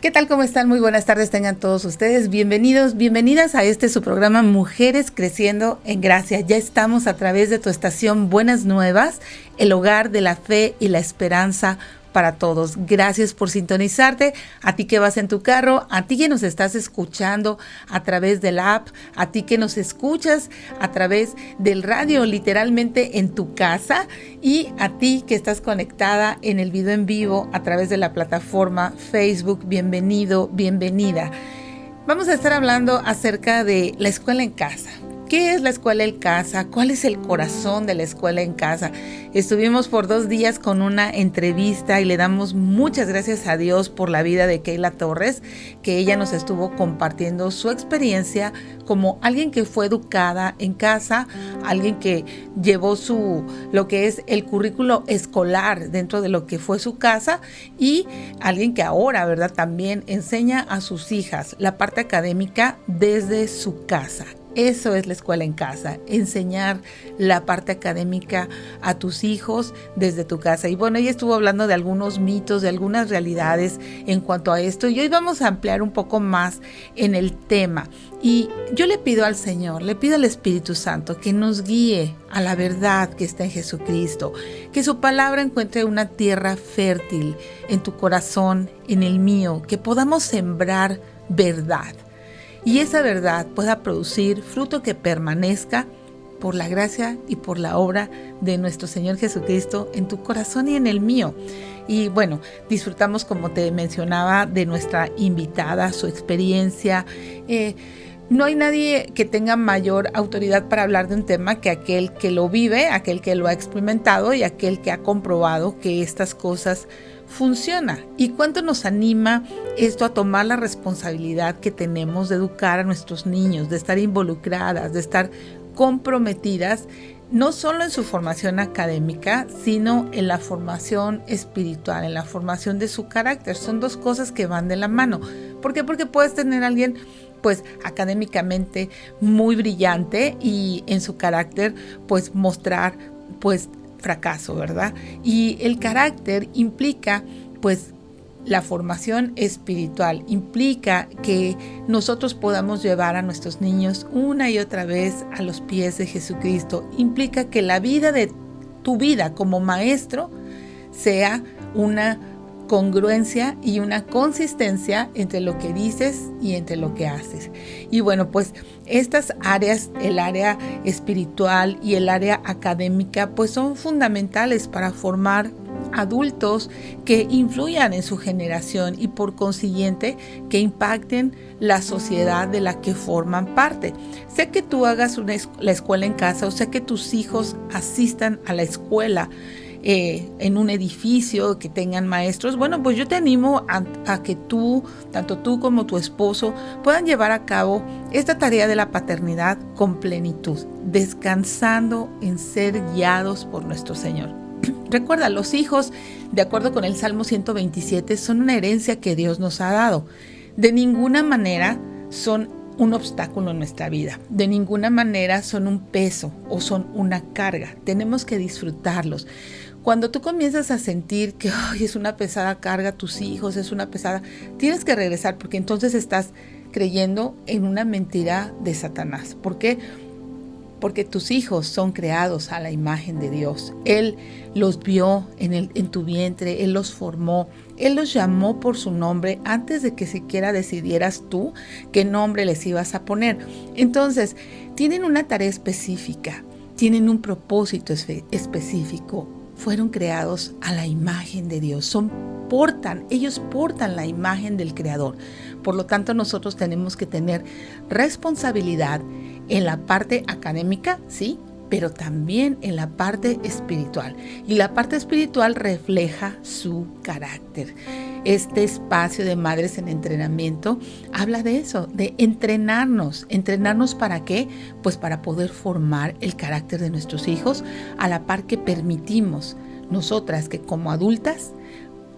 ¿Qué tal? ¿Cómo están? Muy buenas tardes tengan todos ustedes. Bienvenidos, bienvenidas a su programa Mujeres Creciendo en Gracia. Ya estamos a través de tu estación Buenas Nuevas, el hogar de la fe y la esperanza para todos. Gracias por sintonizarte, a ti que vas en tu carro, a ti que nos estás escuchando a través del app, a ti que nos escuchas a través del radio, literalmente en tu casa, y a ti que estás conectada en el video en vivo a través de la plataforma Facebook. Bienvenido, bienvenida. Vamos a estar hablando acerca de la escuela en casa. ¿Qué es la escuela en casa? ¿Cuál es el corazón de la escuela en casa? Estuvimos por 2 días con una entrevista y le damos muchas gracias a Dios por la vida de Keila Torres, que ella nos estuvo compartiendo su experiencia como alguien que fue educada en casa, alguien que llevó lo que es el currículo escolar dentro de lo que fue su casa, y alguien que ahora, ¿verdad?, también enseña a sus hijas la parte académica desde su casa. Eso es la escuela en casa, enseñar la parte académica a tus hijos desde tu casa. Y bueno, ella estuvo hablando de algunos mitos, de algunas realidades en cuanto a esto. Y hoy vamos a ampliar un poco más en el tema. Y yo le pido al Señor, le pido al Espíritu Santo que nos guíe a la verdad que está en Jesucristo. Que su palabra encuentre una tierra fértil en tu corazón, en el mío. Que podamos sembrar verdad. Y esa verdad pueda producir fruto que permanezca por la gracia y por la obra de nuestro Señor Jesucristo en tu corazón y en el mío. Y bueno, disfrutamos, como te mencionaba, de nuestra invitada, su experiencia. No hay nadie que tenga mayor autoridad para hablar de un tema que aquel que lo vive, aquel que lo ha experimentado y aquel que ha comprobado que estas cosas funciona. Y cuánto nos anima esto a tomar la responsabilidad que tenemos de educar a nuestros niños, de estar involucradas, de estar comprometidas, no solo en su formación académica, sino en la formación espiritual, en la formación de su carácter. Son 2 cosas que van de la mano. ¿Por qué? Porque puedes tener a alguien pues académicamente muy brillante y en su carácter pues mostrar pues fracaso, ¿verdad? Y el carácter implica pues la formación espiritual, implica que nosotros podamos llevar a nuestros niños una y otra vez a los pies de Jesucristo. Implica que la vida de tu vida como maestro sea una congruencia y una consistencia entre lo que dices y entre lo que haces. Y bueno, pues estas áreas, el área espiritual y el área académica, pues son fundamentales para formar adultos que influyan en su generación y por consiguiente que impacten la sociedad de la que forman parte. Sé que tú hagas la escuela en casa, o sea que tus hijos asistan a la escuela en un edificio, que tengan maestros. Bueno, pues yo te animo a que tú, tanto tú como tu esposo, puedan llevar a cabo esta tarea de la paternidad con plenitud, descansando en ser guiados por nuestro Señor. Recuerda, los hijos, de acuerdo con el Salmo 127, son una herencia que Dios nos ha dado. De ninguna manera son un obstáculo en nuestra vida. De ninguna manera son un peso o son una carga. Tenemos que disfrutarlos. Cuando tú comienzas a sentir que es una pesada carga, tus hijos es una pesada, tienes que regresar, porque entonces estás creyendo en una mentira de Satanás. ¿Por qué? Porque tus hijos son creados a la imagen de Dios. Él los vio en tu vientre, Él los formó, Él los llamó por su nombre antes de que siquiera decidieras tú qué nombre les ibas a poner. Entonces, tienen una tarea específica, tienen un propósito específico. Fueron creados a la imagen de Dios. Ellos portan la imagen del Creador. Por lo tanto, nosotros tenemos que tener responsabilidad en la parte académica, sí, pero también en la parte espiritual. Y la parte espiritual refleja su carácter. Este espacio de Madres en Entrenamiento habla de eso, de entrenarnos. ¿Entrenarnos para qué? Pues para poder formar el carácter de nuestros hijos, a la par que permitimos nosotras que como adultas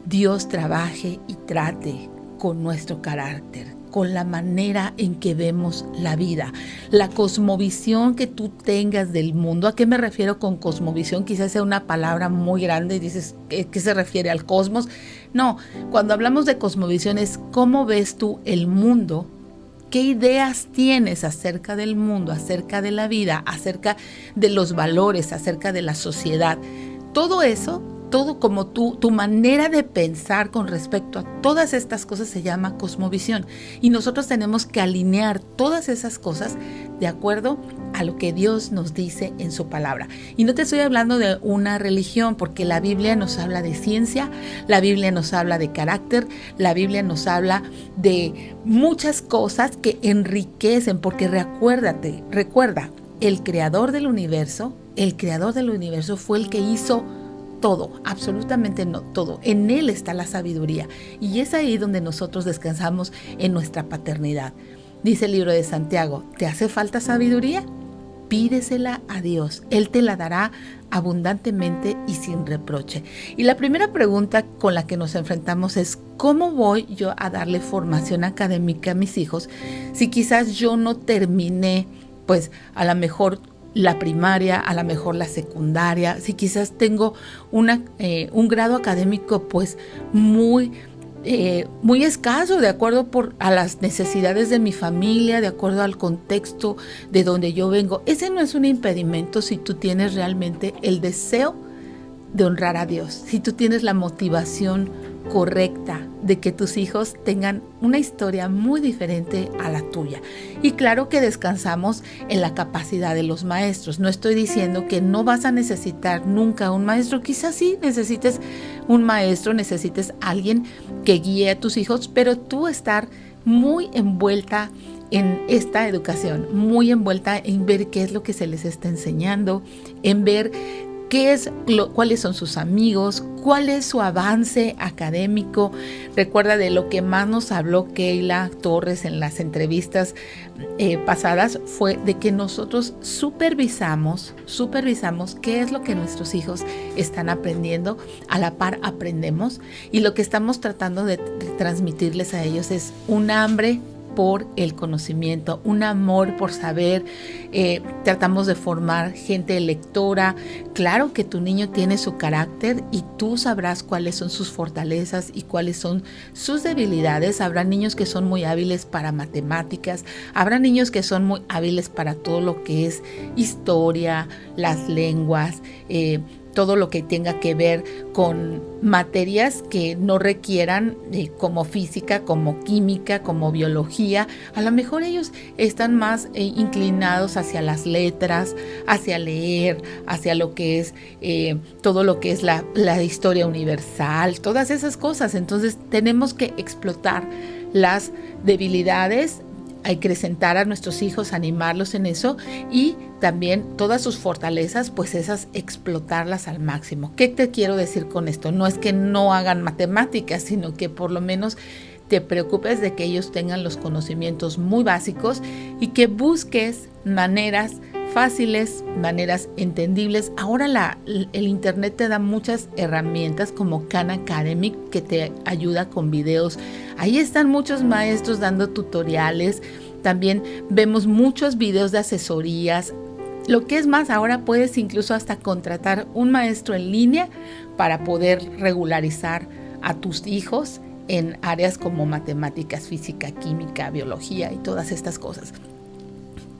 Dios trabaje y trate con nuestro carácter, con la manera en que vemos la vida, la cosmovisión que tú tengas del mundo. ¿A qué me refiero con cosmovisión? Quizás sea una palabra muy grande y dices, ¿qué se refiere al cosmos? No, cuando hablamos de cosmovisión es cómo ves tú el mundo, qué ideas tienes acerca del mundo, acerca de la vida, acerca de los valores, acerca de la sociedad. Todo eso, todo como tu manera de pensar con respecto a todas estas cosas se llama cosmovisión. Y nosotros tenemos que alinear todas esas cosas de acuerdo a lo que Dios nos dice en su palabra. Y no te estoy hablando de una religión, porque la Biblia nos habla de ciencia, la Biblia nos habla de carácter, la Biblia nos habla de muchas cosas que enriquecen, porque recuerda, el creador del universo fue el que hizo todo, absolutamente no todo. En Él está la sabiduría y es ahí donde nosotros descansamos en nuestra paternidad. Dice el libro de Santiago, ¿te hace falta sabiduría? Pídesela a Dios, Él te la dará abundantemente y sin reproche. Y la primera pregunta con la que nos enfrentamos es, ¿cómo voy yo a darle formación académica a mis hijos si quizás yo no terminé, pues a lo mejor la primaria, a lo mejor la secundaria, si quizás tengo un grado académico pues muy escaso de acuerdo a las necesidades de mi familia, de acuerdo al contexto de donde yo vengo? Ese no es un impedimento si tú tienes realmente el deseo de honrar a Dios, si tú tienes la motivación correcta de que tus hijos tengan una historia muy diferente a la tuya. Y claro que descansamos en la capacidad de los maestros. No estoy diciendo que no vas a necesitar nunca un maestro. Quizás sí necesites un maestro, necesites alguien que guíe a tus hijos, pero tú estar muy envuelta en esta educación, muy envuelta en ver qué es lo que se les está enseñando, en ver cuáles son sus amigos, cuál es su avance académico. Recuerda de lo que más nos habló Keila Torres en las entrevistas pasadas, fue de que nosotros supervisamos qué es lo que nuestros hijos están aprendiendo, a la par aprendemos, y lo que estamos tratando de transmitirles a ellos es un hambre por el conocimiento, un amor por saber. Tratamos de formar gente lectora. Claro que tu niño tiene su carácter y tú sabrás cuáles son sus fortalezas y cuáles son sus debilidades. Habrá niños que son muy hábiles para matemáticas, habrá niños que son muy hábiles para todo lo que es historia, las lenguas, todo lo que tenga que ver con materias que no requieran como física, como química, como biología. A lo mejor ellos están más inclinados hacia las letras, hacia leer, hacia lo que es todo lo que es la historia universal, todas esas cosas. Entonces tenemos que explotar las debilidades, acrecentar a nuestros hijos, animarlos en eso, y también todas sus fortalezas, pues esas explotarlas al máximo. ¿Qué te quiero decir con esto? No es que no hagan matemáticas, sino que por lo menos te preocupes de que ellos tengan los conocimientos muy básicos y que busques maneras fáciles, maneras entendibles. Ahora el internet te da muchas herramientas como Khan Academy, que te ayuda con videos. Ahí están muchos maestros dando tutoriales. También vemos muchos videos de asesorías. Lo que es más, ahora puedes incluso hasta contratar un maestro en línea para poder regularizar a tus hijos en áreas como matemáticas, física, química, biología y todas estas cosas.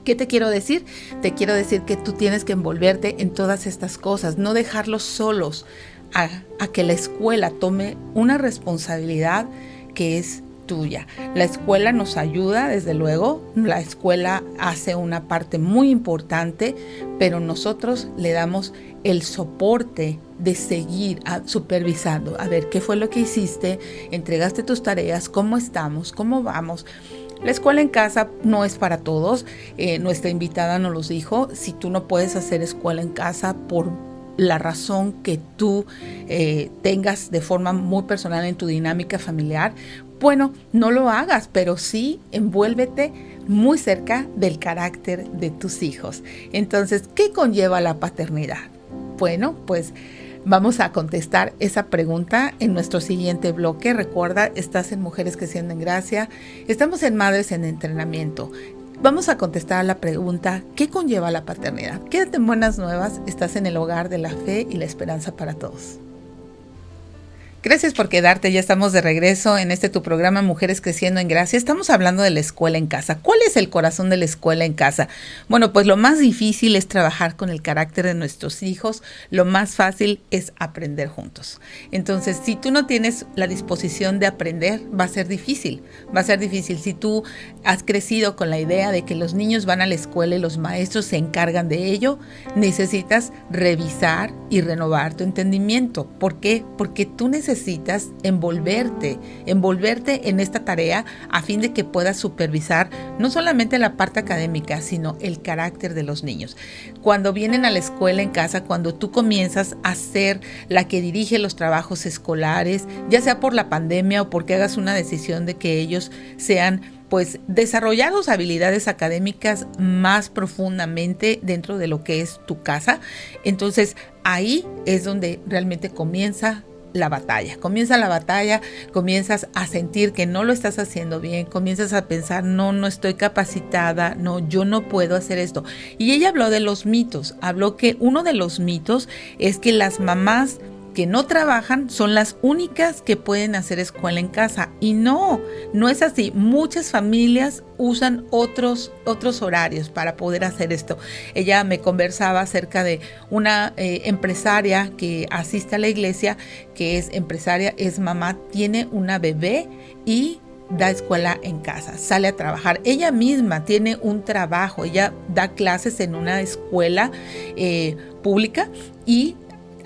¿Qué te quiero decir? Te quiero decir que tú tienes que envolverte en todas estas cosas, no dejarlos solos a que la escuela tome una responsabilidad que es tuya. La escuela nos ayuda, desde luego, la escuela hace una parte muy importante, pero nosotros le damos el soporte de seguir supervisando, a ver qué fue lo que hiciste, entregaste tus tareas, cómo estamos, cómo vamos. La escuela en casa no es para todos. Nuestra invitada nos los dijo. Si tú no puedes hacer escuela en casa por la razón que tú tengas de forma muy personal en tu dinámica familiar, bueno, no lo hagas, pero sí envuélvete muy cerca del carácter de tus hijos. Entonces, ¿qué conlleva la paternidad? Bueno, pues Vamos a contestar esa pregunta en nuestro siguiente bloque. Recuerda, estás en Mujeres Creciendo en Gracia. Estamos en Madres en Entrenamiento. Vamos a contestar a la pregunta, ¿qué conlleva la paternidad? Quédate en Buenas Nuevas, estás en el hogar de la fe y la esperanza para todos. Gracias por quedarte, ya estamos de regreso en tu programa Mujeres Creciendo en Gracia. Estamos hablando de la escuela en casa. ¿Cuál es el corazón de la escuela en casa? Bueno, pues lo más difícil es trabajar con el carácter de nuestros hijos, lo más fácil es aprender juntos. Entonces, si tú no tienes la disposición de aprender, va a ser difícil. Si tú has crecido con la idea de que los niños van a la escuela y los maestros se encargan de ello, necesitas revisar y renovar tu entendimiento. ¿Por qué? Porque tú necesitas envolverte en esta tarea a fin de que puedas supervisar no solamente la parte académica, sino el carácter de los niños. Cuando vienen a la escuela en casa, cuando tú comienzas a ser la que dirige los trabajos escolares, ya sea por la pandemia o porque hagas una decisión de que ellos sean pues desarrollar sus habilidades académicas más profundamente dentro de lo que es tu casa, entonces ahí es donde realmente comienza la batalla, comienzas a sentir que no lo estás haciendo bien, comienzas a pensar, no estoy capacitada, no, yo no puedo hacer esto. Y ella habló de los mitos, habló que uno de los mitos es que las mamás que no trabajan son las únicas que pueden hacer escuela en casa. Y no es así. Muchas familias usan otros horarios para poder hacer esto. Ella me conversaba acerca de una empresaria que asiste a la iglesia, que es empresaria, es mamá, tiene una bebé y da escuela en casa, sale a trabajar. Ella misma tiene un trabajo, ella da clases en una escuela pública y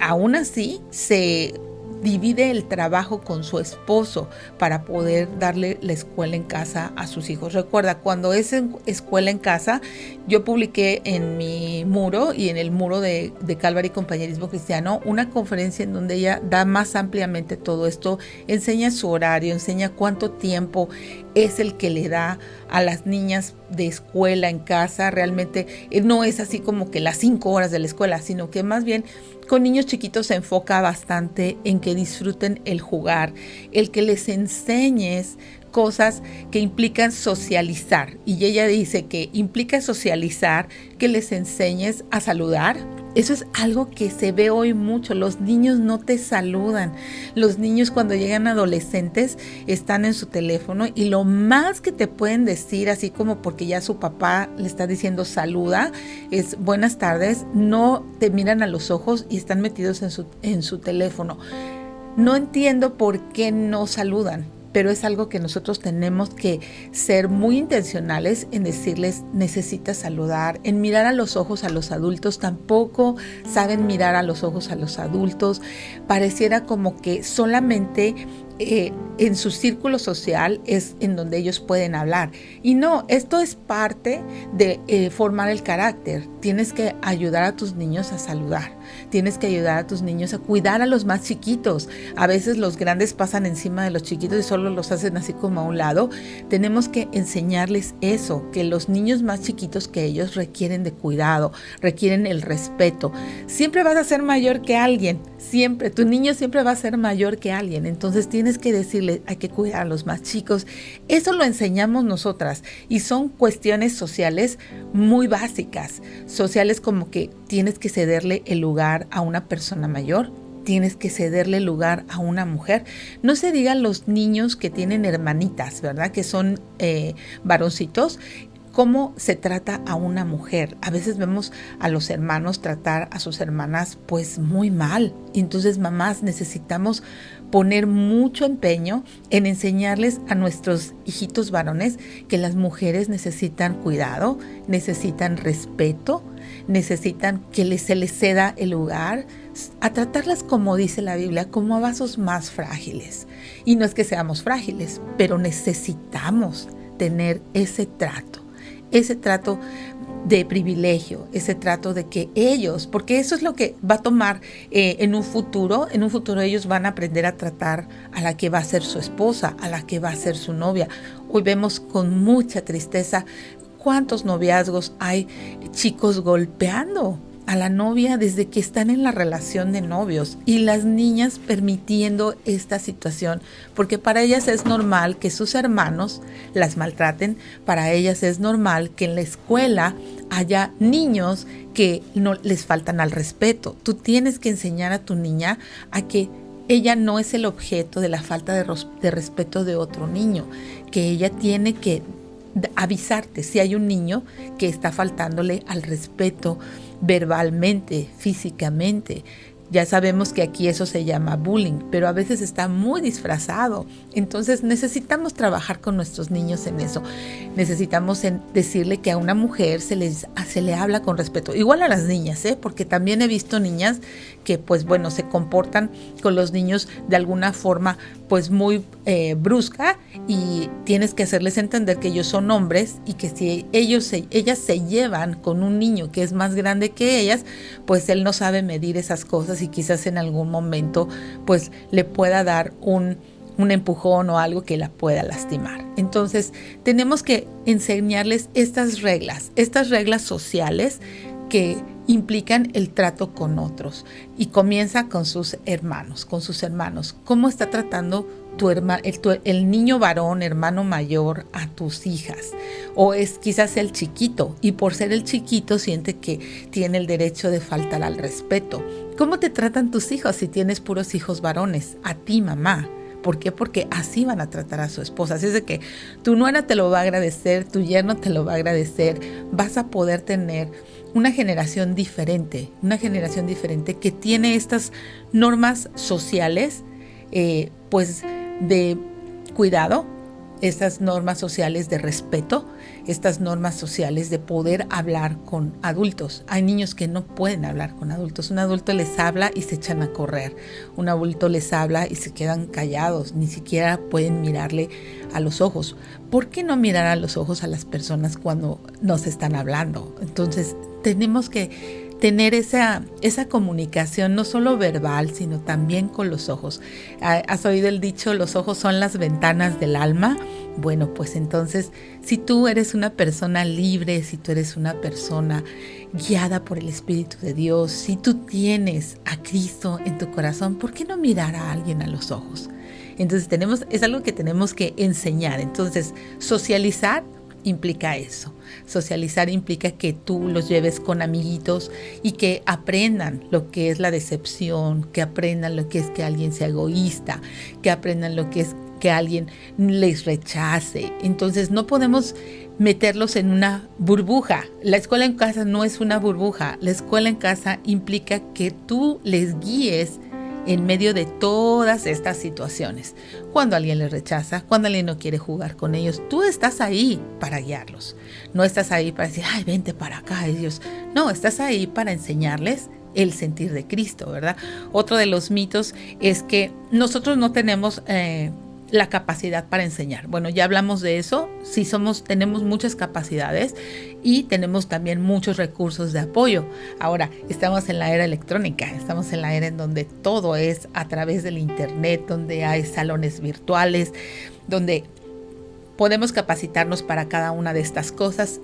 aún así se divide el trabajo con su esposo para poder darle la escuela en casa a sus hijos. Recuerda, cuando es escuela en casa, yo publiqué en mi muro y en el muro de Calvary Compañerismo Cristiano una conferencia en donde ella da más ampliamente todo esto, enseña su horario, enseña cuánto tiempo es el que le da a las niñas de escuela en casa. Realmente no es así como que las 5 horas de la escuela, sino que más bien con niños chiquitos se enfoca bastante en que disfruten el jugar, el que les enseñes cosas que implican socializar. Y ella dice que implica socializar, que les enseñes a saludar. Eso es algo que se ve hoy mucho. Los niños no te saludan. Los niños cuando llegan adolescentes están en su teléfono y lo más que te pueden decir, así como porque ya su papá le está diciendo saluda, es buenas tardes. No te miran a los ojos y están metidos en su teléfono. No entiendo por qué no saludan, pero es algo que nosotros tenemos que ser muy intencionales en decirles necesitas saludar, en mirar a los ojos a los adultos. Tampoco saben mirar a los ojos a los adultos. Pareciera como que solamente en su círculo social es en donde ellos pueden hablar. Y no, esto es parte de formar el carácter. Tienes que ayudar a tus niños a saludar. Tienes que ayudar a tus niños a cuidar a los más chiquitos. A veces los grandes pasan encima de los chiquitos y solo los hacen así como a un lado. Tenemos que enseñarles eso, que los niños más chiquitos que ellos requieren de cuidado, requieren el respeto. Siempre vas a ser mayor que alguien, siempre. Tu niño siempre va a ser mayor que alguien. Entonces tienes que decirle, hay que cuidar a los más chicos. Eso lo enseñamos nosotras y son cuestiones sociales muy básicas. Sociales como que tienes que cederle el lugar a una persona mayor, tienes que cederle el lugar a una mujer. No se digan los niños que tienen hermanitas, ¿verdad? Que son varoncitos. ¿Cómo se trata a una mujer? A veces vemos a los hermanos tratar a sus hermanas pues muy mal. Entonces, mamás, necesitamos poner mucho empeño en enseñarles a nuestros hijitos varones que las mujeres necesitan cuidado, necesitan respeto, necesitan que se les ceda el lugar, a tratarlas como dice la Biblia, como a vasos más frágiles. Y no es que seamos frágiles, pero necesitamos tener ese trato de privilegio, ese trato de que ellos, porque eso es lo que va a tomar en un futuro ellos van a aprender a tratar a la que va a ser su esposa, a la que va a ser su novia. Hoy vemos con mucha tristeza cuántos noviazgos hay, chicos golpeando a la novia desde que están en la relación de novios y las niñas permitiendo esta situación, porque para ellas es normal que sus hermanos las maltraten, para ellas es normal que en la escuela haya niños que no les faltan al respeto. Tú tienes que enseñar a tu niña a que ella no es el objeto de la falta de respeto de otro niño, que ella tiene que avisarte si hay un niño que está faltándole al respeto verbalmente, físicamente. Ya sabemos que aquí eso se llama bullying, pero a veces está muy disfrazado. Entonces necesitamos trabajar con nuestros niños en eso. Necesitamos decirle que a una mujer se le habla con respeto. Igual a las niñas, porque también he visto niñas que pues bueno, se comportan con los niños de alguna forma pues muy brusca, y tienes que hacerles entender que ellos son hombres y que si ellas se llevan con un niño que es más grande que ellas, pues él no sabe medir esas cosas y quizás en algún momento pues le pueda dar un empujón o algo que la pueda lastimar. Entonces tenemos que enseñarles estas reglas sociales que implican el trato con otros, y comienza con sus hermanos. ¿Cómo está tratando el niño varón, hermano mayor, a tus hijas? O es quizás el chiquito, y por ser el chiquito siente que tiene el derecho de faltar al respeto. ¿Cómo te tratan tus hijos si tienes puros hijos varones? A ti, mamá. ¿Por qué? Porque así van a tratar a su esposa. Así es de que tu nuera te lo va a agradecer, tu yerno te lo va a agradecer. Vas a poder tener una generación diferente que tiene estas normas sociales, pues de cuidado, estas normas sociales de respeto, estas normas sociales de poder hablar con adultos. Hay niños que no pueden hablar con adultos. Un adulto les habla y se echan a correr. Un adulto les habla y se quedan callados. Ni siquiera pueden mirarle a los ojos. ¿Por qué no mirar a los ojos a las personas cuando nos están hablando? Entonces, tenemos que tener esa comunicación, no solo verbal, sino también con los ojos. ¿Has oído el dicho, los ojos son las ventanas del alma? Bueno, pues entonces, si tú eres una persona libre, si tú eres una persona guiada por el Espíritu de Dios, si tú tienes a Cristo en tu corazón, ¿por qué no mirar a alguien a los ojos? Entonces es algo que tenemos que enseñar. Entonces, socializar implica eso. Socializar implica que tú los lleves con amiguitos y que aprendan lo que es la decepción, que aprendan lo que es que alguien sea egoísta, que aprendan lo que es que alguien les rechace. Entonces no podemos meterlos en una burbuja. La escuela en casa no es una burbuja. La escuela en casa implica que tú les guíes en medio de todas estas situaciones. Cuando alguien les rechaza, cuando alguien no quiere jugar con ellos, tú estás ahí para guiarlos. No estás ahí para decir, ay, vente para acá, ellos. No, estás ahí para enseñarles el sentir de Cristo, ¿verdad? Otro de los mitos es que nosotros no tenemos la capacidad para enseñar. Bueno, ya hablamos de eso. Sí, tenemos muchas capacidades y tenemos también muchos recursos de apoyo. Ahora, estamos en la era electrónica, estamos en la era en donde todo es a través del internet, donde hay salones virtuales, donde podemos capacitarnos para cada una de estas cosas.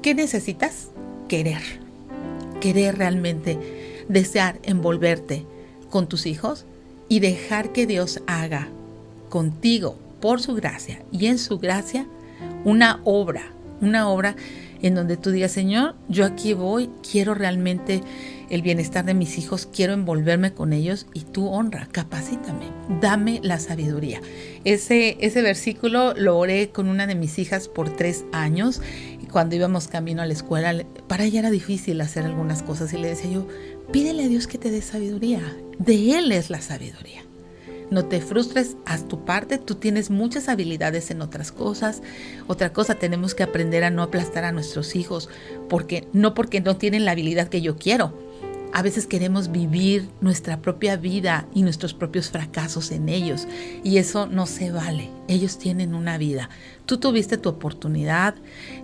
¿Qué necesitas? Querer realmente, desear envolverte con tus hijos y dejar que Dios haga contigo, por su gracia y en su gracia, una obra en donde tú digas, Señor, yo aquí voy, quiero realmente el bienestar de mis hijos, quiero envolverme con ellos, y tú honra, capacítame, dame la sabiduría. Ese versículo lo oré con una de mis hijas por 3 años, y cuando íbamos camino a la escuela, para ella era difícil hacer algunas cosas, y le decía yo, pídele a Dios que te dé sabiduría, de Él es la sabiduría. No te frustres, haz tu parte, tú tienes muchas habilidades en otras cosas. Otra cosa, tenemos que aprender a no aplastar a nuestros hijos, porque no tienen la habilidad que yo quiero. A veces queremos vivir nuestra propia vida y nuestros propios fracasos en ellos, y eso no se vale. Ellos tienen una vida. Tú tuviste tu oportunidad,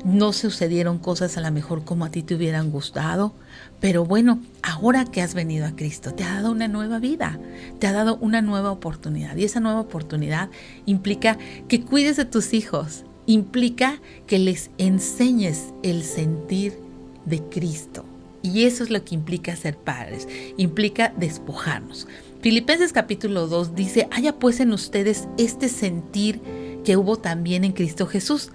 no sucedieron cosas a lo mejor como a ti te hubieran gustado, pero bueno, ahora que has venido a Cristo, te ha dado una nueva vida, te ha dado una nueva oportunidad, y esa nueva oportunidad implica que cuides de tus hijos, implica que les enseñes el sentir de Cristo. Y eso es lo que implica ser padres, implica despojarnos. Filipenses capítulo 2 dice, haya pues en ustedes este sentir que hubo también en Cristo Jesús,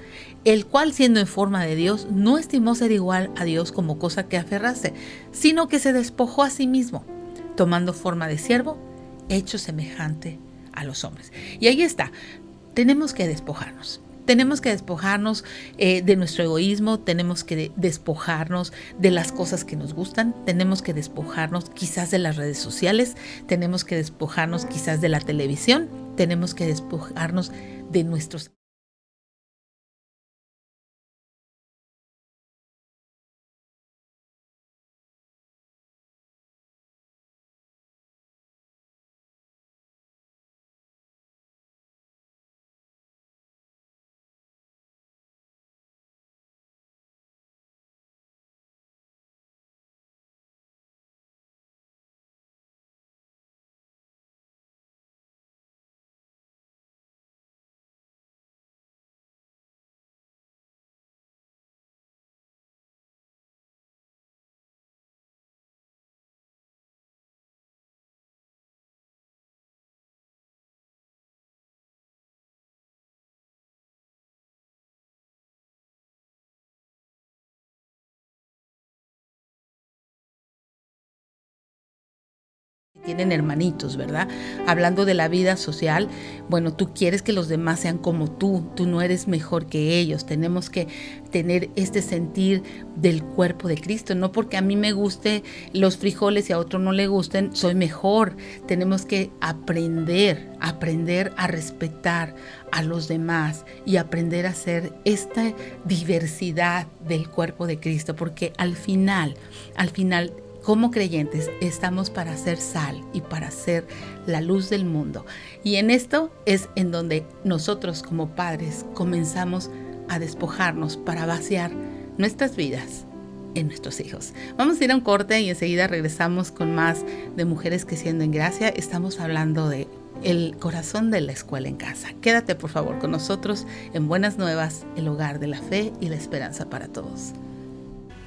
el cual siendo en forma de Dios, no estimó ser igual a Dios como cosa que aferrarse, sino que se despojó a sí mismo, tomando forma de siervo, hecho semejante a los hombres. Y ahí está, tenemos que despojarnos. Tenemos que despojarnos de nuestro egoísmo, tenemos que despojarnos de las cosas que nos gustan, tenemos que despojarnos quizás de las redes sociales, tenemos que despojarnos quizás de la televisión, tenemos que despojarnos de nuestros... Tienen hermanitos, ¿verdad? Hablando de la vida social, bueno, tú quieres que los demás sean como tú no eres mejor que ellos. Tenemos que tener este sentir del cuerpo de Cristo, no porque a mí me guste los frijoles y a otro no le gusten, soy mejor. Tenemos que aprender a respetar a los demás y aprender a hacer esta diversidad del cuerpo de Cristo, porque al final, como creyentes estamos para ser sal y para ser la luz del mundo. Y en esto es en donde nosotros como padres comenzamos a despojarnos para vaciar nuestras vidas en nuestros hijos. Vamos a ir a un corte y enseguida regresamos con más de Mujeres Creciendo en Gracia. Estamos hablando de el corazón de la escuela en casa. Quédate por favor con nosotros en Buenas Nuevas, el hogar de la fe y la esperanza para todos.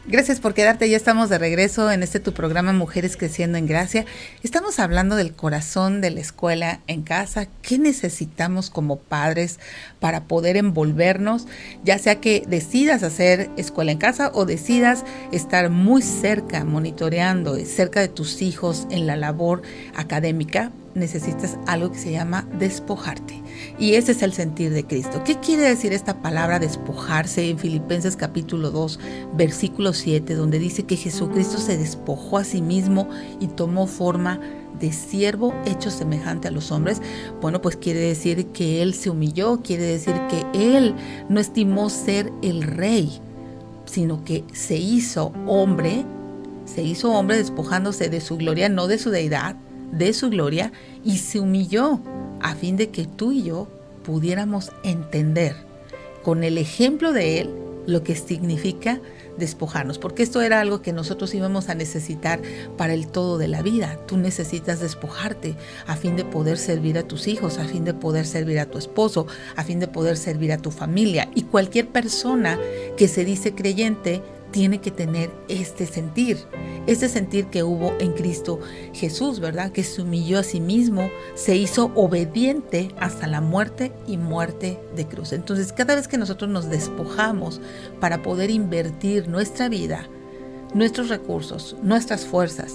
Gracias por quedarte, ya estamos de regreso en tu programa Mujeres Creciendo en Gracia. Estamos hablando del corazón de la escuela en casa. ¿Qué necesitamos como padres para poder envolvernos? Ya sea que decidas hacer escuela en casa o decidas estar muy cerca, monitoreando, cerca de tus hijos en la labor académica, necesitas algo que se llama despojarte. Y ese es el sentir de Cristo. ¿Qué quiere decir esta palabra despojarse? En Filipenses capítulo 2, versículo 7, donde dice que Jesucristo se despojó a sí mismo y tomó forma de siervo hecho semejante a los hombres. Bueno, pues quiere decir que Él se humilló, quiere decir que Él no estimó ser el rey, sino que se hizo hombre despojándose de su gloria, no de su deidad, de su gloria, y se humilló a fin de que tú y yo pudiéramos entender con el ejemplo de Él lo que significa despojarnos, porque esto era algo que nosotros íbamos a necesitar para el todo de la vida. Tú necesitas despojarte a fin de poder servir a tus hijos, a fin de poder servir a tu esposo, a fin de poder servir a tu familia, y cualquier persona que se dice creyente tiene que tener este sentir que hubo en Cristo Jesús, ¿verdad? Que se humilló a sí mismo, se hizo obediente hasta la muerte y muerte de cruz. Entonces, cada vez que nosotros nos despojamos para poder invertir nuestra vida, nuestros recursos, nuestras fuerzas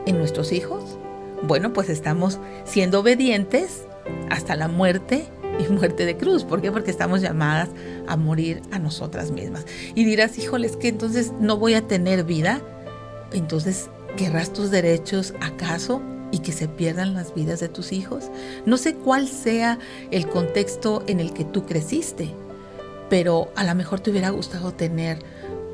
en nuestros hijos, bueno, pues estamos siendo obedientes hasta la muerte y muerte de cruz. ¿Por qué? Porque estamos llamadas a morir a nosotras mismas. Y dirás, híjoles, que entonces no voy a tener vida. Entonces, ¿querrás tus derechos acaso y que se pierdan las vidas de tus hijos? No sé cuál sea el contexto en el que tú creciste, pero a lo mejor te hubiera gustado tener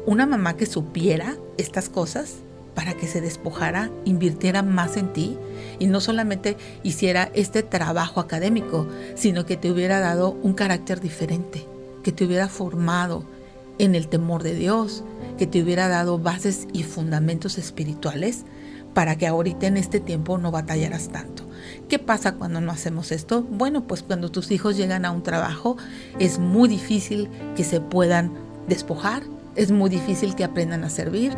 una mamá que supiera estas cosas para que se despojara, invirtiera más en ti y no solamente hiciera este trabajo académico, sino que te hubiera dado un carácter diferente, que te hubiera formado en el temor de Dios, que te hubiera dado bases y fundamentos espirituales para que ahorita en este tiempo no batallaras tanto. ¿Qué pasa cuando no hacemos esto? Bueno, pues cuando tus hijos llegan a un trabajo es muy difícil que se puedan despojar, es muy difícil que aprendan a servir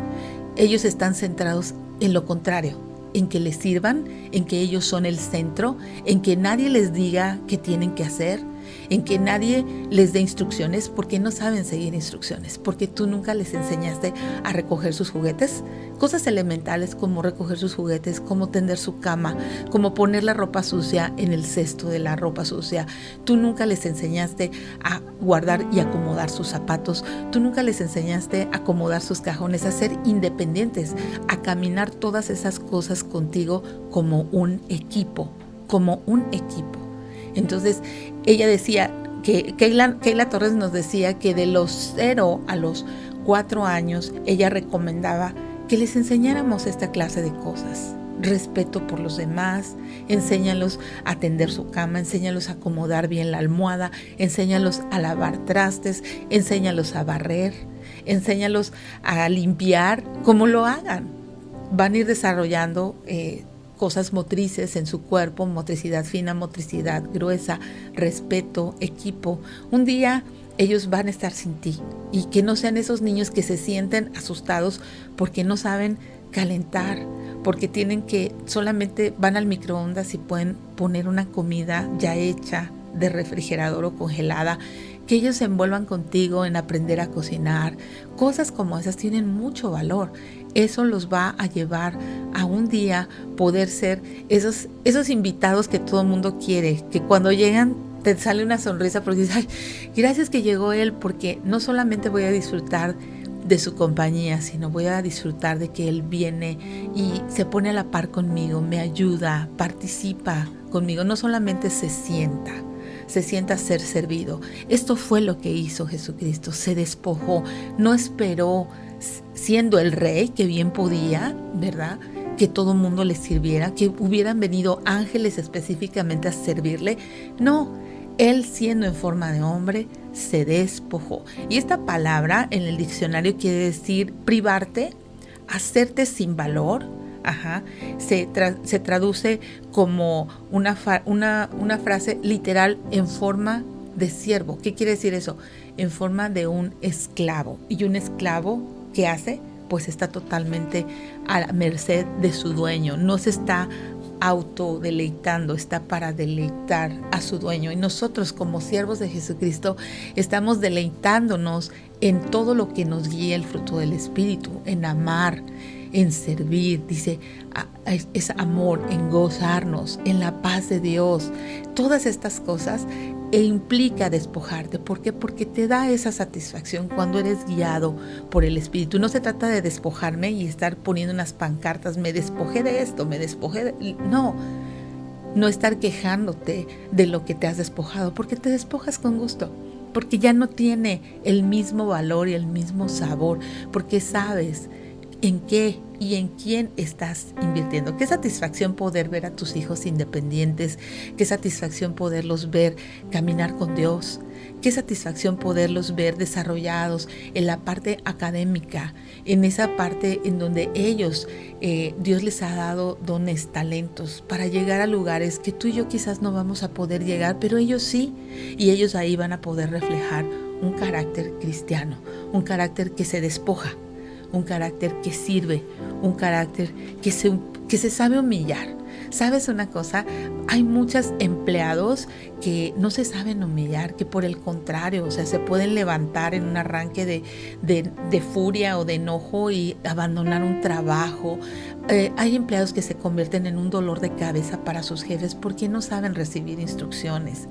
ellos están centrados en lo contrario, en que les sirvan, en que ellos son el centro, en que nadie les diga qué tienen que hacer, en que nadie les dé instrucciones, porque no saben seguir instrucciones, porque tú nunca les enseñaste a recoger sus juguetes, cosas elementales como recoger sus juguetes, como tender su cama, como poner la ropa sucia en el cesto de la ropa sucia. Tú nunca les enseñaste a guardar y acomodar sus zapatos, tú nunca les enseñaste a acomodar sus cajones, a ser independientes, a caminar todas esas cosas contigo como un equipo, como un equipo. Entonces, ella decía que Keila Torres nos decía que de los 0 a los 4 años, ella recomendaba que les enseñáramos esta clase de cosas. Respeto por los demás, enséñalos a tender su cama, enséñalos a acomodar bien la almohada, enséñalos a lavar trastes, enséñalos a barrer, enséñalos a limpiar, como lo hagan. Van a ir desarrollando cosas motrices en su cuerpo, motricidad fina, motricidad gruesa, respeto, equipo. Un día ellos van a estar sin ti, y que no sean esos niños que se sienten asustados porque no saben calentar, porque solamente van al microondas y pueden poner una comida ya hecha de refrigerador o congelada. Que ellos se envuelvan contigo en aprender a cocinar. Cosas como esas tienen mucho valor. Eso los va a llevar a un día poder ser esos invitados que todo el mundo quiere, que cuando llegan te sale una sonrisa porque dices, ay, gracias que llegó él, porque no solamente voy a disfrutar de su compañía, sino voy a disfrutar de que él viene y se pone a la par conmigo, me ayuda, participa conmigo, no solamente se sienta a ser servido. Esto fue lo que hizo Jesucristo, se despojó, no esperó siendo el rey, que bien podía, ¿verdad?, que todo mundo le sirviera, que hubieran venido ángeles específicamente a servirle. No, él siendo en forma de hombre, se despojó. Y esta palabra en el diccionario quiere decir privarte, hacerte sin valor. Se traduce como una frase literal en forma de siervo. ¿Qué quiere decir eso? En forma de un esclavo. Y un esclavo, ¿qué hace? Pues está totalmente a la merced de su dueño. No se está autodeleitando, está para deleitar a su dueño. Y nosotros como siervos de Jesucristo estamos deleitándonos en todo lo que nos guía el fruto del Espíritu, en amar, en servir, dice, es amor, en gozarnos, en la paz de Dios. Todas estas cosas implica despojarte. ¿Por qué? Porque te da esa satisfacción cuando eres guiado por el Espíritu. No se trata de despojarme y estar poniendo unas pancartas, me despojé de esto, me despojé de... No estar quejándote de lo que te has despojado, porque te despojas con gusto, porque ya no tiene el mismo valor y el mismo sabor, porque sabes en qué y en quién estás invirtiendo. Qué satisfacción poder ver a tus hijos independientes, qué satisfacción poderlos ver caminar con Dios, qué satisfacción poderlos ver desarrollados en la parte académica, en esa parte en donde ellos, Dios les ha dado dones, talentos para llegar a lugares que tú y yo quizás no vamos a poder llegar, pero ellos sí, y ellos ahí van a poder reflejar un carácter cristiano, un carácter que se despoja, un carácter que sirve, un carácter que se sabe humillar. ¿Sabes una cosa? Hay muchos empleados que no se saben humillar, que por el contrario, o sea, se pueden levantar en un arranque de furia o de enojo y abandonar un trabajo. Hay empleados que se convierten en un dolor de cabeza para sus jefes porque no saben recibir instrucciones.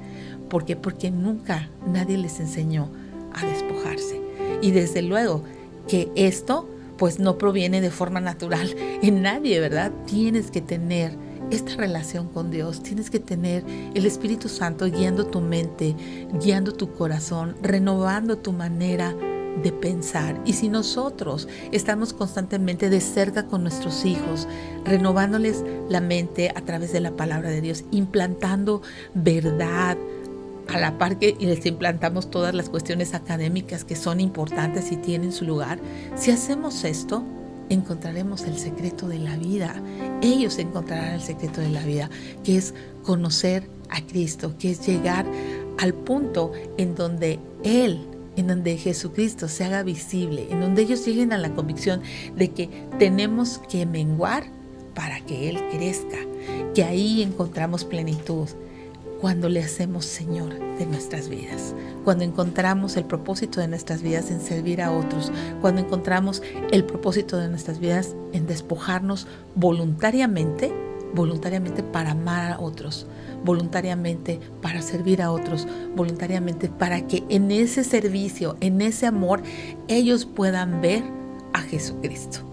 ¿Por qué? Porque nunca nadie les enseñó a despojarse. Y desde luego que esto pues no proviene de forma natural en nadie, ¿verdad? Tienes que tener esta relación con Dios, tienes que tener el Espíritu Santo guiando tu mente, guiando tu corazón, renovando tu manera de pensar. Y si nosotros estamos constantemente de cerca con nuestros hijos, renovándoles la mente a través de la palabra de Dios, implantando verdad, a la par que les implantamos todas las cuestiones académicas que son importantes y tienen su lugar, si hacemos esto, encontraremos el secreto de la vida. Ellos encontrarán el secreto de la vida, que es conocer a Cristo, que es llegar al punto en donde Él en donde Jesucristo se haga visible, en donde ellos lleguen a la convicción de que tenemos que menguar para que Él crezca, que ahí encontramos plenitud. Cuando le hacemos Señor de nuestras vidas, cuando encontramos el propósito de nuestras vidas en servir a otros, cuando encontramos el propósito de nuestras vidas en despojarnos voluntariamente para amar a otros, voluntariamente para servir a otros, voluntariamente para que en ese servicio, en ese amor, ellos puedan ver a Jesucristo.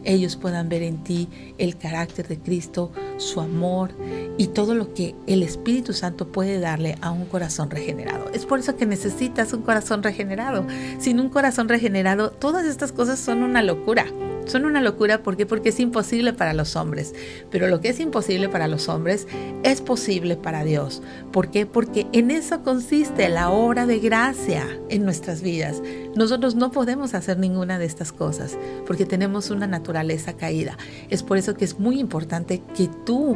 Ellos puedan ver en ti el carácter de Cristo, su amor y todo lo que el Espíritu Santo puede darle a un corazón regenerado. Es por eso que necesitas un corazón regenerado. Sin un corazón regenerado, todas estas cosas son una locura. Son una locura, ¿por qué? Porque es imposible para los hombres. Pero lo que es imposible para los hombres es posible para Dios. ¿Por qué? Porque en eso consiste la obra de gracia en nuestras vidas. Nosotros no podemos hacer ninguna de estas cosas porque tenemos una naturaleza caída. Es por eso que es muy importante que tú,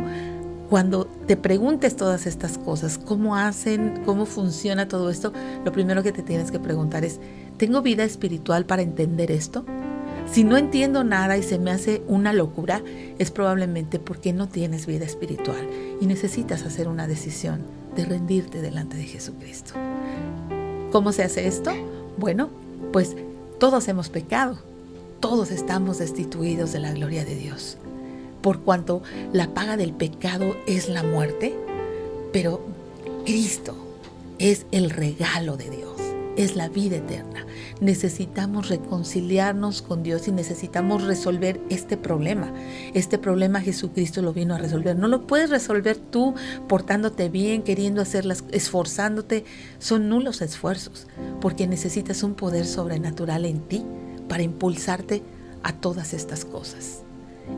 cuando te preguntes todas estas cosas, cómo funciona todo esto, lo primero que te tienes que preguntar es, ¿tengo vida espiritual para entender esto? Si no entiendo nada y se me hace una locura, es probablemente porque no tienes vida espiritual y necesitas hacer una decisión de rendirte delante de Jesucristo. ¿Cómo se hace esto? Bueno, pues todos hemos pecado, todos estamos destituidos de la gloria de Dios. Por cuanto la paga del pecado es la muerte, pero Cristo es el regalo de Dios. Es la vida eterna. Necesitamos reconciliarnos con Dios y necesitamos resolver este problema. Este problema Jesucristo lo vino a resolver. No lo puedes resolver tú portándote bien, queriendo hacerlas, esforzándote. Son nulos esfuerzos, porque necesitas un poder sobrenatural en ti para impulsarte a todas estas cosas.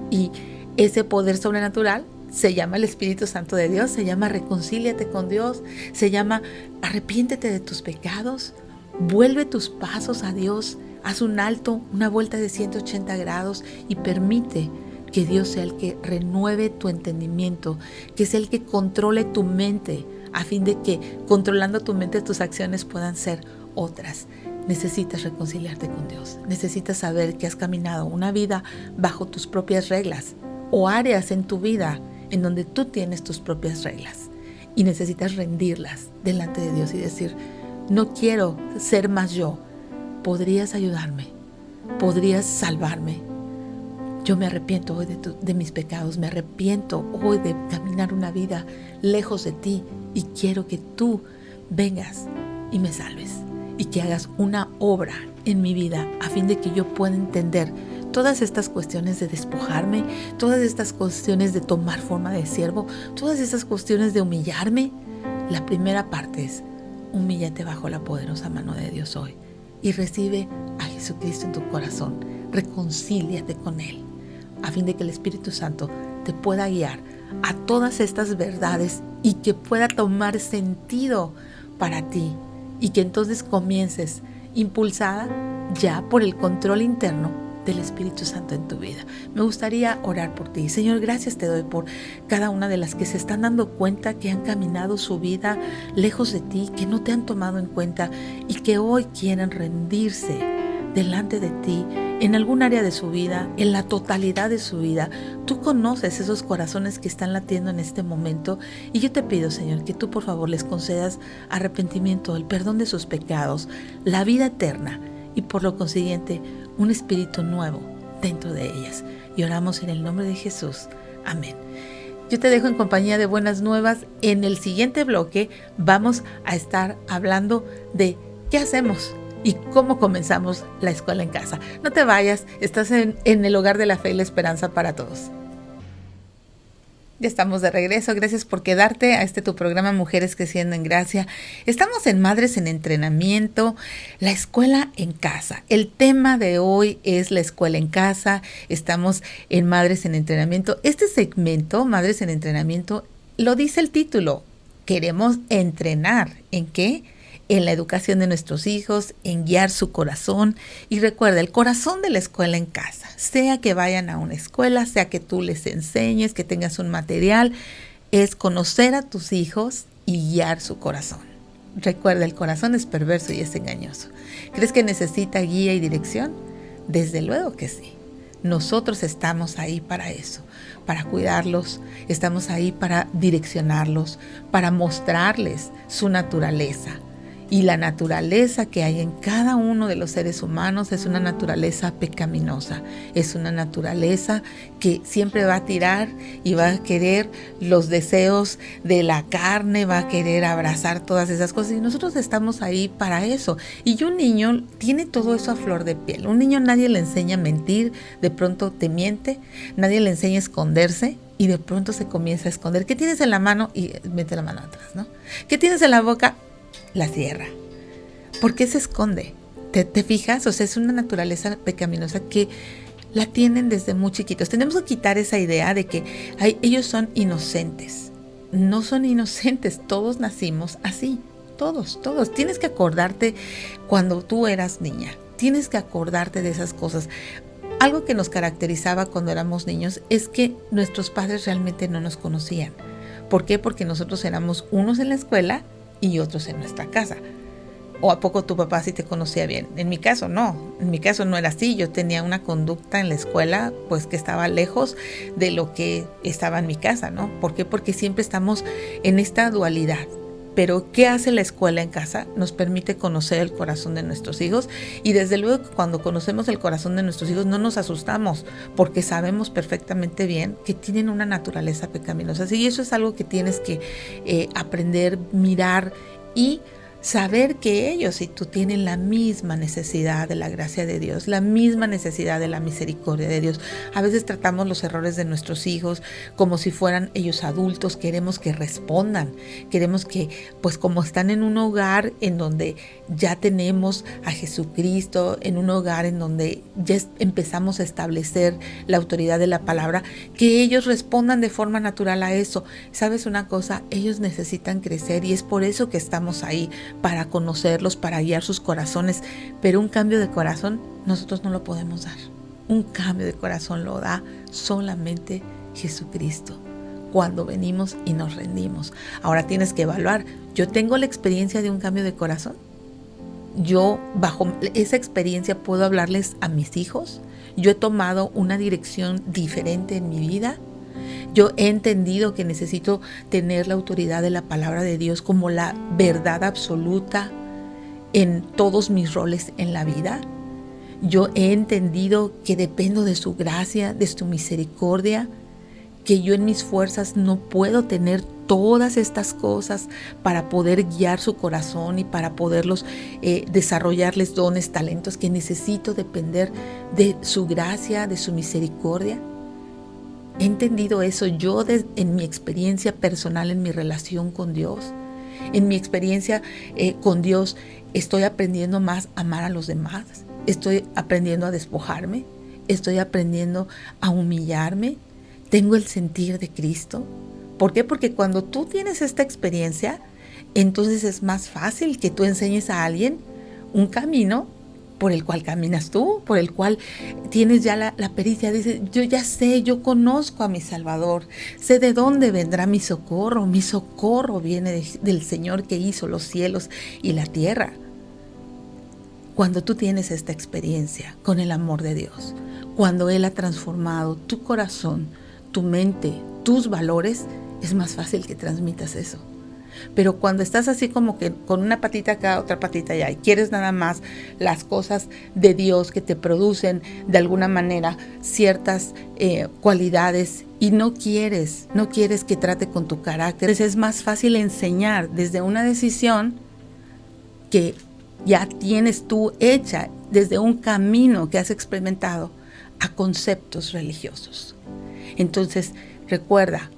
Y ese poder sobrenatural se llama el Espíritu Santo de Dios, se llama reconcíliate con Dios, se llama arrepiéntete de tus pecados, vuelve tus pasos a Dios, haz un alto, una vuelta de 180 grados y permite que Dios sea el que renueve tu entendimiento, que sea el que controle tu mente, a fin de que controlando tu mente tus acciones puedan ser otras. Necesitas reconciliarte con Dios, necesitas saber que has caminado una vida bajo tus propias reglas o áreas en tu vida en donde tú tienes tus propias reglas y necesitas rendirlas delante de Dios y decir, no quiero ser más yo, ¿podrías ayudarme? ¿Podrías salvarme? Yo me arrepiento hoy de mis pecados, me arrepiento hoy de caminar una vida lejos de ti y quiero que tú vengas y me salves y que hagas una obra en mi vida a fin de que yo pueda entender todas estas cuestiones de despojarme, todas estas cuestiones de tomar forma de siervo, todas estas cuestiones de humillarme. La primera parte es, humíllate bajo la poderosa mano de Dios hoy y recibe a Jesucristo en tu corazón. Reconcíliate con Él, a fin de que el Espíritu Santo te pueda guiar a todas estas verdades y que pueda tomar sentido para ti y que entonces comiences impulsada ya por el control interno del Espíritu Santo en tu vida. Me gustaría orar por ti. Señor, gracias te doy por cada una de las que se están dando cuenta que han caminado su vida lejos de ti, que no te han tomado en cuenta y que hoy quieren rendirse delante de ti en algún área de su vida, en la totalidad de su vida. Tú conoces esos corazones que están latiendo en este momento y yo te pido, Señor, que tú por favor les concedas arrepentimiento, el perdón de sus pecados, la vida eterna y por lo consiguiente un espíritu nuevo dentro de ellas. Y oramos en el nombre de Jesús. Amén. Yo te dejo en compañía de buenas nuevas. En el siguiente bloque vamos a estar hablando de qué hacemos y cómo comenzamos la escuela en casa. No te vayas, estás en el hogar de la fe y la esperanza para todos. Ya estamos de regreso, gracias por quedarte a tu programa Mujeres Creciendo en Gracia. Estamos en Madres en Entrenamiento, la escuela en casa. El tema de hoy es la escuela en casa, estamos en Madres en Entrenamiento. Este segmento, Madres en Entrenamiento, lo dice el título, queremos entrenar. ¿En qué? En la educación de nuestros hijos, en guiar su corazón. Y recuerda, el corazón de la escuela en casa, sea que vayan a una escuela, sea que tú les enseñes, que tengas un material, es conocer a tus hijos y guiar su corazón. Recuerda, el corazón es perverso y es engañoso. ¿Crees que necesita guía y dirección? Desde luego que sí. Nosotros estamos ahí para eso, para cuidarlos, estamos ahí para direccionarlos, para mostrarles su naturaleza. Y la naturaleza que hay en cada uno de los seres humanos es una naturaleza pecaminosa, es una naturaleza que siempre va a tirar y va a querer los deseos de la carne, va a querer abrazar todas esas cosas y nosotros estamos ahí para eso. Y un niño tiene todo eso a flor de piel. Un niño nadie le enseña a mentir, de pronto te miente, nadie le enseña a esconderse. Y de pronto se comienza a esconder. ¿Qué tienes en la mano? Y mete la mano atrás, ¿no? ¿Qué tienes en la boca? La cierra. ¿Por qué se esconde? ¿Te fijas? O sea, es una naturaleza pecaminosa que la tienen desde muy chiquitos. Tenemos que quitar esa idea de que ellos son inocentes. No son inocentes, todos nacimos así. Todos. Tienes que acordarte cuando tú eras niña. Tienes que acordarte de esas cosas. Algo que nos caracterizaba cuando éramos niños es que nuestros padres realmente no nos conocían. ¿Por qué? Porque nosotros éramos unos en la escuela y otros en nuestra casa. ¿O a poco tu papá sí te conocía bien? En mi caso no era así. Yo tenía una conducta en la escuela pues que estaba lejos de lo que estaba en mi casa, ¿no? ¿Por qué? Porque siempre estamos en esta dualidad. Pero ¿qué hace la escuela en casa? Nos permite conocer el corazón de nuestros hijos y desde luego cuando conocemos el corazón de nuestros hijos no nos asustamos porque sabemos perfectamente bien que tienen una naturaleza pecaminosa. Y eso es algo que tienes que aprender, mirar y saber que ellos y tú tienen la misma necesidad de la gracia de Dios, la misma necesidad de la misericordia de Dios. A veces tratamos los errores de nuestros hijos como si fueran ellos adultos, queremos que respondan, queremos que, pues como están en un hogar en donde ya tenemos a Jesucristo, en un hogar en donde ya empezamos a establecer la autoridad de la palabra, que ellos respondan de forma natural a eso. ¿Sabes una cosa? Ellos necesitan crecer y es por eso que estamos ahí, para conocerlos, para guiar sus corazones, pero un cambio de corazón nosotros no lo podemos dar. Un cambio de corazón lo da solamente Jesucristo, cuando venimos y nos rendimos. Ahora tienes que evaluar, ¿yo tengo la experiencia de un cambio de corazón? ¿Yo bajo esa experiencia puedo hablarles a mis hijos? ¿Yo he tomado una dirección diferente en mi vida? Yo he entendido que necesito tener la autoridad de la palabra de Dios como la verdad absoluta en todos mis roles en la vida. Yo he entendido que dependo de su gracia, de su misericordia, que yo en mis fuerzas no puedo tener todas estas cosas para poder guiar su corazón y para poderlos desarrollarles dones, talentos, que necesito depender de su gracia, de su misericordia. He entendido eso yo en mi experiencia personal, en mi relación con Dios. En mi experiencia con Dios estoy aprendiendo más a amar a los demás. Estoy aprendiendo a despojarme. Estoy aprendiendo a humillarme. Tengo el sentir de Cristo. ¿Por qué? Porque cuando tú tienes esta experiencia, entonces es más fácil que tú enseñes a alguien un camino por el cual caminas tú, por el cual tienes ya la pericia. Dices, yo ya sé, yo conozco a mi Salvador, sé de dónde vendrá mi socorro viene del Señor que hizo los cielos y la tierra. Cuando tú tienes esta experiencia con el amor de Dios, cuando Él ha transformado tu corazón, tu mente, tus valores, es más fácil que transmitas eso. Pero cuando estás así como que con una patita acá, otra patita allá y quieres nada más las cosas de Dios que te producen de alguna manera ciertas cualidades y no quieres que trate con tu carácter, entonces es más fácil enseñar desde una decisión que ya tienes tú hecha, desde un camino que has experimentado, a conceptos religiosos. Entonces, recuerda,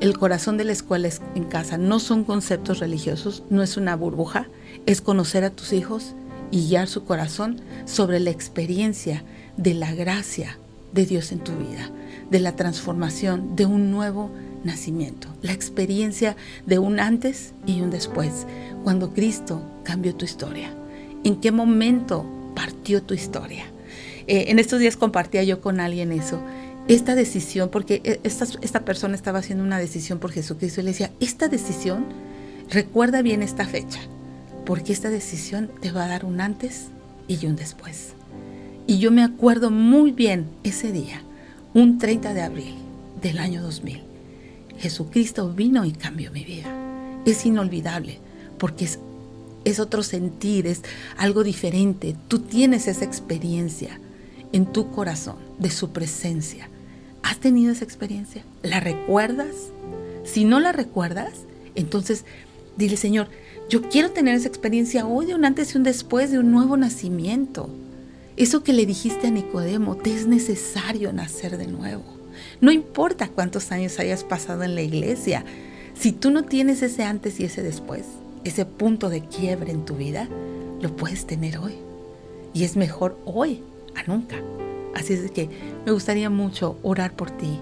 el corazón de la escuela en casa no son conceptos religiosos, no es una burbuja, es conocer a tus hijos y guiar su corazón sobre la experiencia de la gracia de Dios en tu vida, de la transformación, de un nuevo nacimiento, la experiencia de un antes y un después, cuando Cristo cambió tu historia. ¿En qué momento partió tu historia? En estos días compartía yo con alguien eso. Esta decisión, porque esta persona estaba haciendo una decisión por Jesucristo y le decía, esta decisión, recuerda bien esta fecha, porque esta decisión te va a dar un antes y un después. Y yo me acuerdo muy bien ese día, un 30 de abril del año 2000. Jesucristo vino y cambió mi vida. Es inolvidable porque es otro sentir, es algo diferente. Tú tienes esa experiencia en tu corazón de su presencia. ¿Has tenido esa experiencia? ¿La recuerdas? Si no la recuerdas, entonces dile: Señor, yo quiero tener esa experiencia hoy de un antes y un después, de un nuevo nacimiento. Eso que le dijiste a Nicodemo, te es necesario nacer de nuevo. No importa cuántos años hayas pasado en la iglesia, si tú no tienes ese antes y ese después, ese punto de quiebre en tu vida, lo puedes tener hoy. Y es mejor hoy a nunca. Así es que me gustaría mucho orar por ti,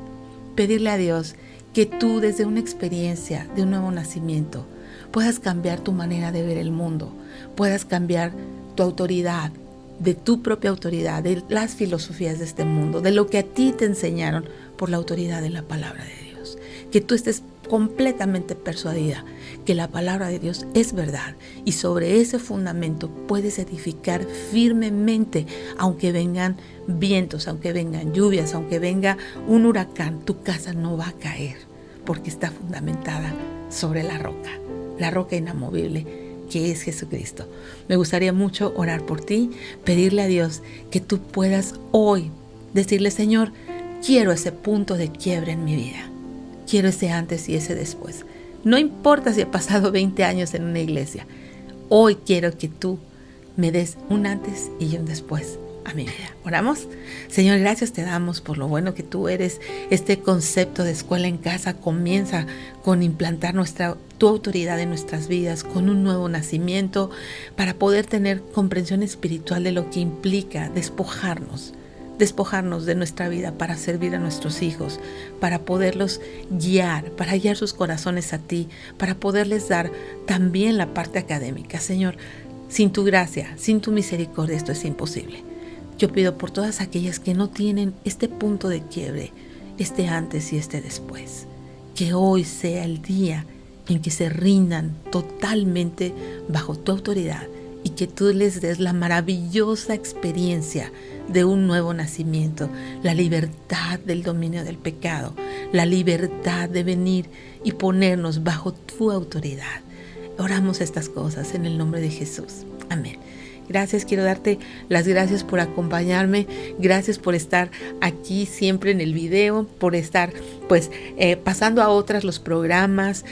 pedirle a Dios que tú, desde una experiencia de un nuevo nacimiento, puedas cambiar tu manera de ver el mundo, puedas cambiar tu autoridad, de tu propia autoridad, de las filosofías de este mundo, de lo que a ti te enseñaron, por la autoridad de la palabra de Dios. Que tú estés completamente persuadida que la palabra de Dios es verdad, y sobre ese fundamento puedes edificar firmemente, aunque vengan vientos, aunque vengan lluvias, aunque venga un huracán, tu casa no va a caer, porque está fundamentada sobre la roca inamovible que es Jesucristo. Me gustaría mucho orar por ti, pedirle a Dios que tú puedas hoy decirle: Señor, quiero ese punto de quiebre en mi vida. Quiero ese antes y ese después. No importa si he pasado 20 años en una iglesia. Hoy quiero que tú me des un antes y un después a mi vida. ¿Oramos? Señor, gracias te damos por lo bueno que tú eres. Este concepto de escuela en casa comienza con implantar tu autoridad en nuestras vidas, con un nuevo nacimiento, para poder tener comprensión espiritual de lo que implica despojarnos de nuestra vida para servir a nuestros hijos, para poderlos guiar, para guiar sus corazones a ti, para poderles dar también la parte académica. Señor, sin tu gracia, sin tu misericordia, esto es imposible. Yo pido por todas aquellas que no tienen este punto de quiebre, este antes y este después, que hoy sea el día en que se rindan totalmente bajo tu autoridad, y que tú les des la maravillosa experiencia de un nuevo nacimiento, la libertad del dominio del pecado, la libertad de venir y ponernos bajo tu autoridad. Oramos estas cosas en el nombre de Jesús. Amén. Gracias, quiero darte las gracias por acompañarme, gracias por estar aquí siempre en el video, por estar pasando a otras los programas,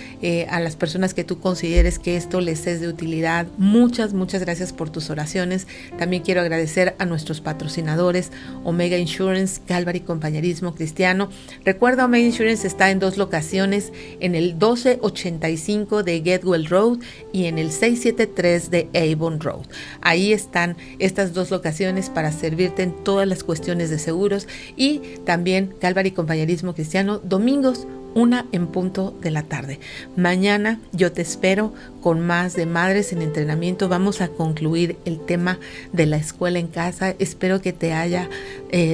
a las personas que tú consideres que esto les es de utilidad. Muchas gracias por tus oraciones. También quiero agradecer a nuestros patrocinadores, Omega Insurance, Calvary Compañerismo Cristiano. Recuerda, Omega Insurance está en 2 locaciones, en el 1285 de Getwell Road y en el 673 de Avon Road. Ahí están estas 2 locaciones para servirte en todas las cuestiones de seguros. Y también Calvary Compañerismo Cristiano, domingos 1:00 p.m. Mañana yo te espero con más de Madres en Entrenamiento. Vamos a concluir el tema de la escuela en casa. Espero que te haya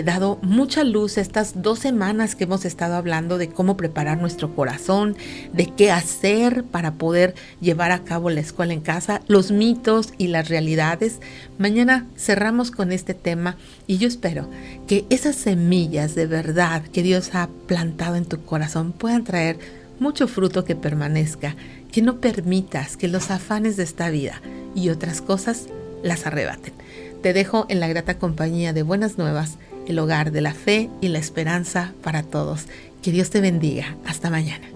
dado mucha luz estas 2 semanas que hemos estado hablando de cómo preparar nuestro corazón, de qué hacer para poder llevar a cabo la escuela en casa, los mitos y las realidades. Mañana cerramos con este tema, y yo espero que esas semillas de verdad que Dios ha plantado en tu corazón puedan traer mucho fruto que permanezca, que no permitas que los afanes de esta vida y otras cosas las arrebaten. Te dejo en la grata compañía de Buenas Nuevas, el hogar de la fe y la esperanza para todos. Que Dios te bendiga. Hasta mañana.